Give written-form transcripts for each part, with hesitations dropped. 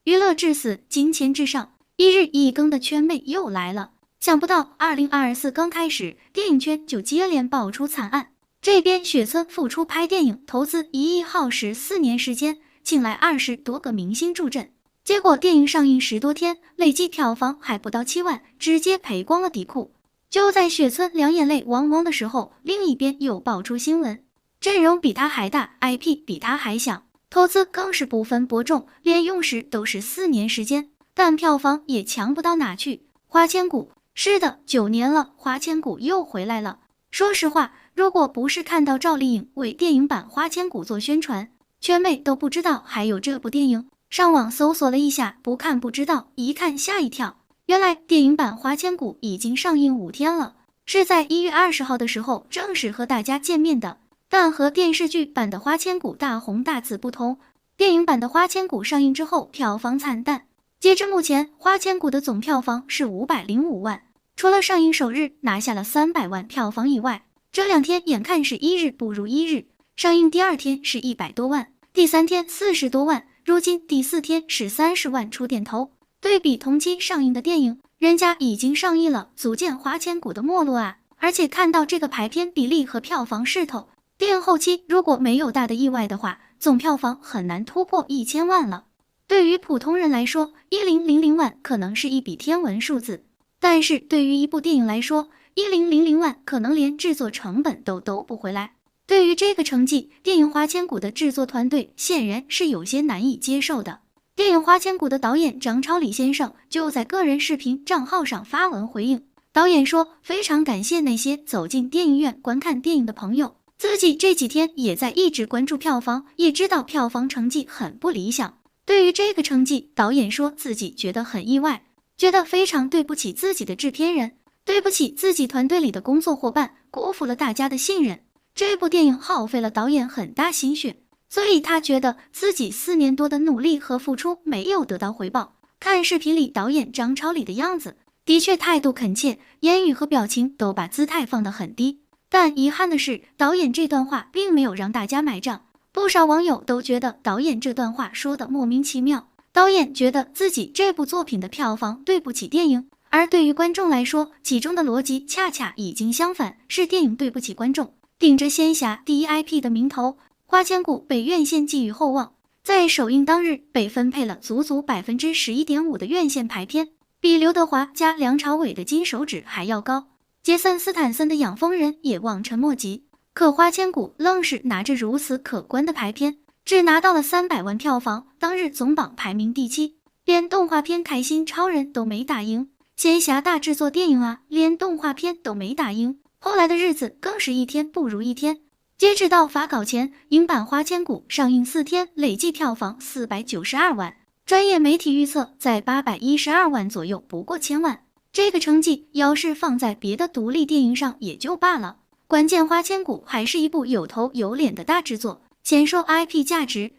娱乐至死，金钱至上，一日一更的圈妹又来了。想不到2024刚开始，电影圈就接连爆出惨案。这边雪村复出拍电影，投资1亿，耗时4年时间，请来20多个明星助阵。结果电影上映10多天，累计票房还不到7万，直接赔光了底裤。就在雪村两眼泪汪汪的时候，另一边又爆出新闻，阵容比他还大， IP 比他还响，投资更是不分伯仲，连用时都是4年时间，但票房也强不到哪去。花千骨，是的，9年了，花千骨又回来了。说实话，如果不是看到赵丽颖为电影版花千骨做宣传，圈妹都不知道还有这部电影。上网搜索了一下，不看不知道，一看吓一跳。原来电影版花千骨已经上映5天了，是在1月20号的时候正式和大家见面的。但和电视剧版的花千骨大红大紫不同，电影版的花千骨上映之后票房惨淡。截至目前，花千骨的总票房是505万，除了上映首日拿下了300万票房以外，这2天眼看是一日不如一日，上映第2天是100多万，第3天40多万，如今第4天是30万出点头。对比同期上映的电影，人家已经上亿了，足见花千骨的没落啊！而且看到这个排片比例和票房势头，电影后期如果没有大的意外的话，总票房很难突破1000万了。对于普通人来说，1000万可能是一笔天文数字，但是对于一部电影来说，1000万可能连制作成本都兜不回来。对于这个成绩，电影花千骨的制作团队显然是有些难以接受的。电影花千骨的导演张超礼先生就在个人视频账号上发文回应，导演说非常感谢那些走进电影院观看电影的朋友，自己这几天也在一直关注票房，也知道票房成绩很不理想。对于这个成绩，导演说自己觉得很意外，觉得非常对不起自己的制片人，对不起自己团队里的工作伙伴，辜负了大家的信任。这部电影耗费了导演很大心血，所以他觉得自己4年多的努力和付出没有得到回报。看视频里导演张超礼的样子，的确态度恳切，言语和表情都把姿态放得很低。但遗憾的是，导演这段话并没有让大家买账，不少网友都觉得导演这段话说的莫名其妙。导演觉得自己这部作品的票房对不起电影，而对于观众来说，其中的逻辑恰恰已经相反，是电影对不起观众。顶着仙侠第一 IP 的名头，花千骨被院线寄予厚望，在首映当日被分配了足足 11.5% 的院线排片，比刘德华加梁朝伟的金手指还要高，杰森斯坦森的养蜂人也望尘莫及。可花千骨愣是拿着如此可观的排片，只拿到了300万票房，当日总榜排名第7，连动画片开心超人都没打赢。仙侠大制作电影啊，连动画片都没打赢，后来的日子更是一天不如一天。截止到发稿前，影版花千骨上映4天，累计票房492万，专业媒体预测在812万左右，不过1000万。这个成绩要是放在别的独立电影上也就罢了，关键花千骨还是一部有头有脸的大制作。先说 IP 价值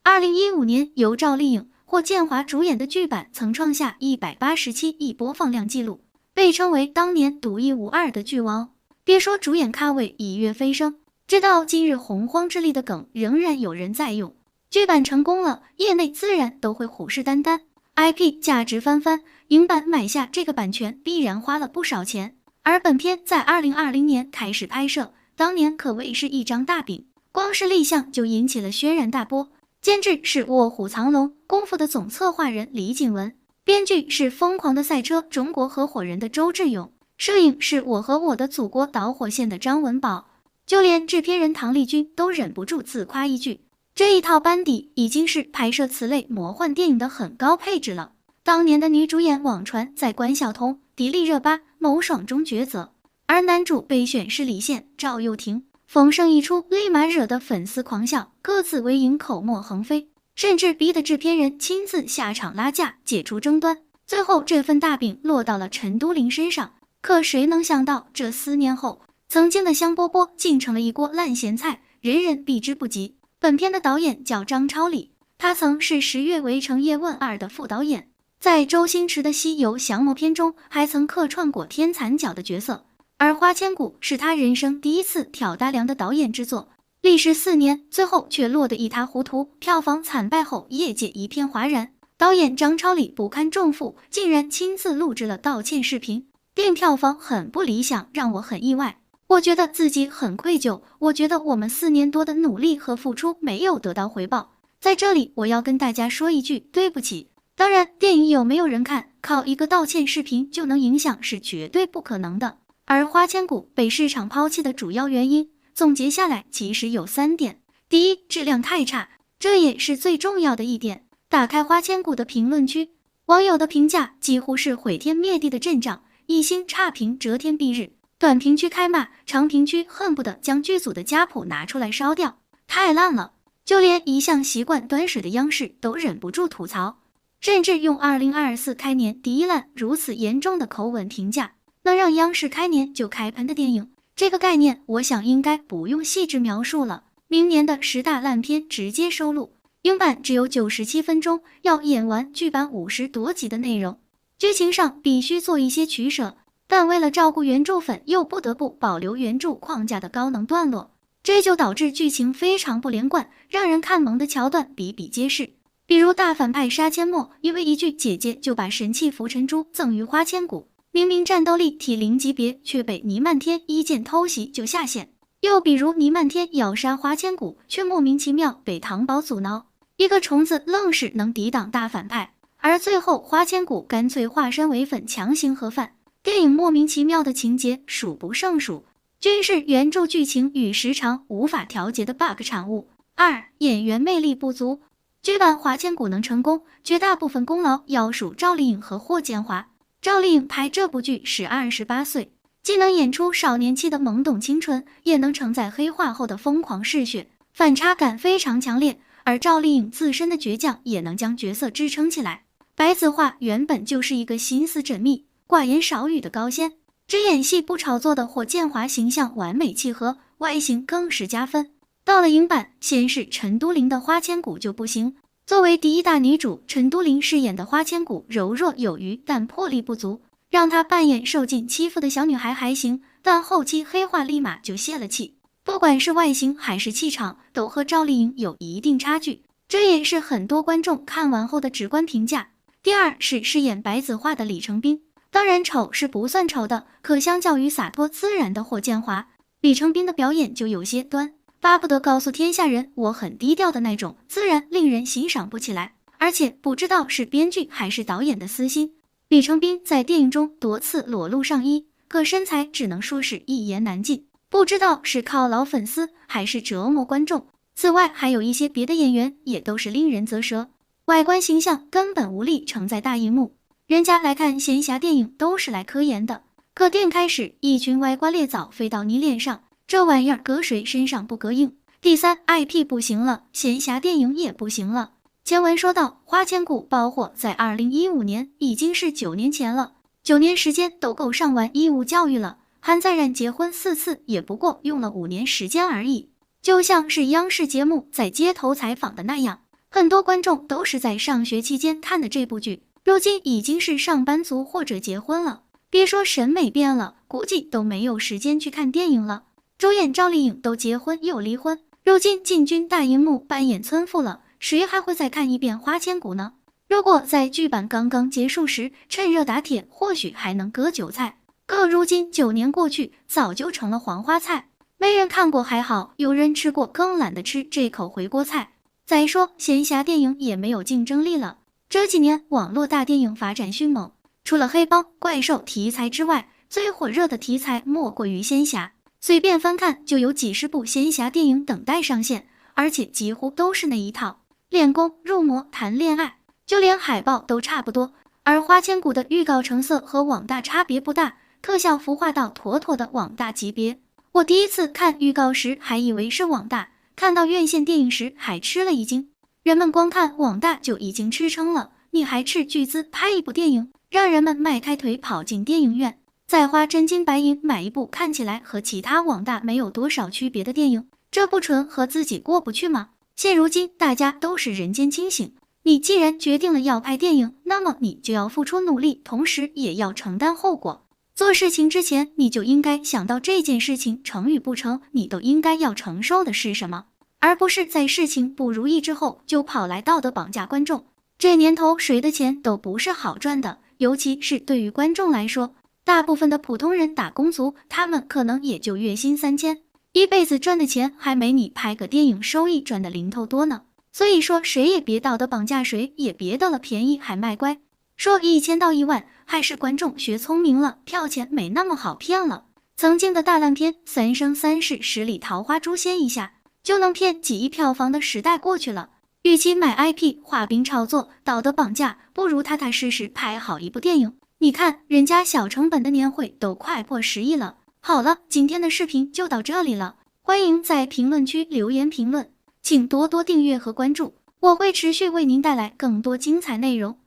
，2015年由赵丽颖、霍建华主演的剧版曾创下187亿播放量纪录，被称为当年独一无二的剧王。别说主演咖位一跃飞升，直到今日洪荒之力的梗仍然有人在用。剧版成功了，业内自然都会虎视眈眈。IP 价值翻番，影版买下这个版权必然花了不少钱，而本片在2020年开始拍摄，当年可谓是一张大饼，光是立项就引起了轩然大波。监制是卧虎藏龙功夫的总策划人李景文，编剧是疯狂的赛车中国合伙人的周志勇，摄影是我和我的祖国导火线的张文宝，就连制片人唐丽君都忍不住自夸一句，这一套班底已经是拍摄此类魔幻电影的很高配置了。当年的女主演网传在关晓彤、迪丽热巴、某爽中抉择，而男主备选是李现、赵又廷。风声一出，立马惹得粉丝狂笑，各自为营，口沫横飞，甚至逼得制片人亲自下场拉架，解除争端。最后这份大饼落到了陈都灵身上，可谁能想到这4年后，曾经的香饽饽竟成了一锅烂咸菜，人人避之不及。本片的导演叫张超礼，他曾是10月围城叶问2的副导演，在周星驰的西游降魔篇中还曾客串过天残角的角色，而花千骨是他人生第一次挑大梁的导演之作，历时4年，最后却落得一塌糊涂，票房惨败后业界一片哗然。导演张超礼不堪重负，竟然亲自录制了道歉视频。电影票房很不理想，让我很意外。我觉得自己很愧疚，我觉得我们4年多的努力和付出没有得到回报。在这里，我要跟大家说一句对不起。当然，电影有没有人看，靠一个道歉视频就能影响是绝对不可能的。而《花千骨》被市场抛弃的主要原因，总结下来其实有3点。第一，质量太差，这也是最重要的一点。打开《花千骨》的评论区，网友的评价几乎是毁天灭地的阵仗，1星差评遮天蔽日，短评区开骂，长评区恨不得将剧组的家谱拿出来烧掉，太烂了。就连一向习惯端水的央视都忍不住吐槽，甚至用2024开年第一烂如此严重的口吻评价能让央视开年就开喷的电影。这个概念我想应该不用细致描述了，明年的10大烂片直接收录。英版只有97分钟，要演完剧版50多集的内容，剧情上必须做一些取舍，但为了照顾原著粉，又不得不保留原著框架的高能段落，这就导致剧情非常不连贯，让人看懵的桥段比比皆是。比如大反派杀阡陌，因为一句姐姐就把神器浮尘珠赠予花千骨，明明战斗力体0级别，却被倪漫天一剑偷袭就下线。又比如倪漫天要杀花千骨，却莫名其妙被唐宝阻挠，一个虫子愣是能抵挡大反派，而最后花千骨干脆化身为粉强行盒饭。电影莫名其妙的情节数不胜数，均是原著剧情与时长无法调节的 bug 产物。2. 演员魅力不足。剧版花千骨能成功，绝大部分功劳要数赵丽颖和霍建华。赵丽颖拍这部剧时28岁，既能演出少年期的懵懂清纯，也能承载黑化后的疯狂嗜血，反差感非常强烈。而赵丽颖自身的倔强也能将角色支撑起来。白子画原本就是一个心思缜密、寡言少语的高仙，只演戏不炒作的霍建华形象完美契合，外形更是加分。到了影版，先是陈都灵的花千骨就不行。作为第一大女主，陈都灵饰演的花千骨柔弱有余，但魄力不足，让她扮演受尽欺负的小女孩还行，但后期黑化立马就泄了气。不管是外形还是气场，都和赵丽颖有一定差距，这也是很多观众看完后的直观评价。第二是饰演白子画的李成斌，当然丑是不算丑的，可相较于洒脱自然的霍建华，李成斌的表演就有些端，巴不得告诉天下人我很低调的那种，自然令人欣赏不起来。而且不知道是编剧还是导演的私心，李成斌在电影中多次裸露上衣，可身材只能说是一言难尽，不知道是犒劳粉丝还是折磨观众。此外还有一些别的演员也都是令人啧舌，外观形象根本无力承载大荧幕，人家来看闲暇电影都是来科研的，可电开始一群歪瓜裂枣飞到你脸上，这玩意儿搁谁身上不膈应。第三 IP 不行了，闲暇电影也不行了。前文说到花千骨爆火在2015年，已经是9年前了，9年时间都够上完义务教育了，韩在冉结婚4次也不过用了5年时间而已。就像是央视节目在街头采访的那样，很多观众都是在上学期间看的这部剧，如今已经是上班族或者结婚了，别说审美变了，估计都没有时间去看电影了。主演赵丽颖都结婚又离婚，如今进军大荧幕扮演村妇了，谁还会再看一遍花千骨呢？如果在剧版刚刚结束时趁热打铁，或许还能割韭菜，可如今9年过去，早就成了黄花菜，没人看过还好，有人吃过更懒得吃这口回锅菜。再说闲暇电影也没有竞争力了，这几年网络大电影发展迅猛，除了黑帮怪兽题材之外，最火热的题材莫过于仙侠，随便翻看就有几十部仙侠电影等待上线，而且几乎都是那一套，练功入魔谈恋爱，就连海报都差不多。而花千骨的预告成色和网大差别不大，特效孵化到妥妥的网大级别。我第一次看预告时还以为是网大，看到院线电影时还吃了一惊。人们光看网大就已经吃撑了，你还斥巨资拍一部电影，让人们迈开腿跑进电影院，再花真金白银买一部看起来和其他网大没有多少区别的电影，这不纯和自己过不去吗？现如今大家都是人间清醒，你既然决定了要拍电影，那么你就要付出努力，同时也要承担后果。做事情之前，你就应该想到这件事情成与不成，你都应该要承受的是什么，而不是在事情不如意之后就跑来道德绑架观众。这年头谁的钱都不是好赚的，尤其是对于观众来说，大部分的普通人打工族，他们可能也就月薪3000，一辈子赚的钱还没你拍个电影收益赚的零头多呢。所以说谁也别道德绑架谁，也别得了便宜还卖乖，说1000到1万，还是观众学聪明了，票钱没那么好骗了。曾经的大烂片《三生三世十里桃花》诛仙一下就能骗几亿票房的时代过去了。与其买 IP 画饼炒作道德绑架，不如踏踏实实拍好一部电影。你看人家小成本的年会都快破10亿了。好了，今天的视频就到这里了，欢迎在评论区留言评论，请多多订阅和关注，我会持续为您带来更多精彩内容。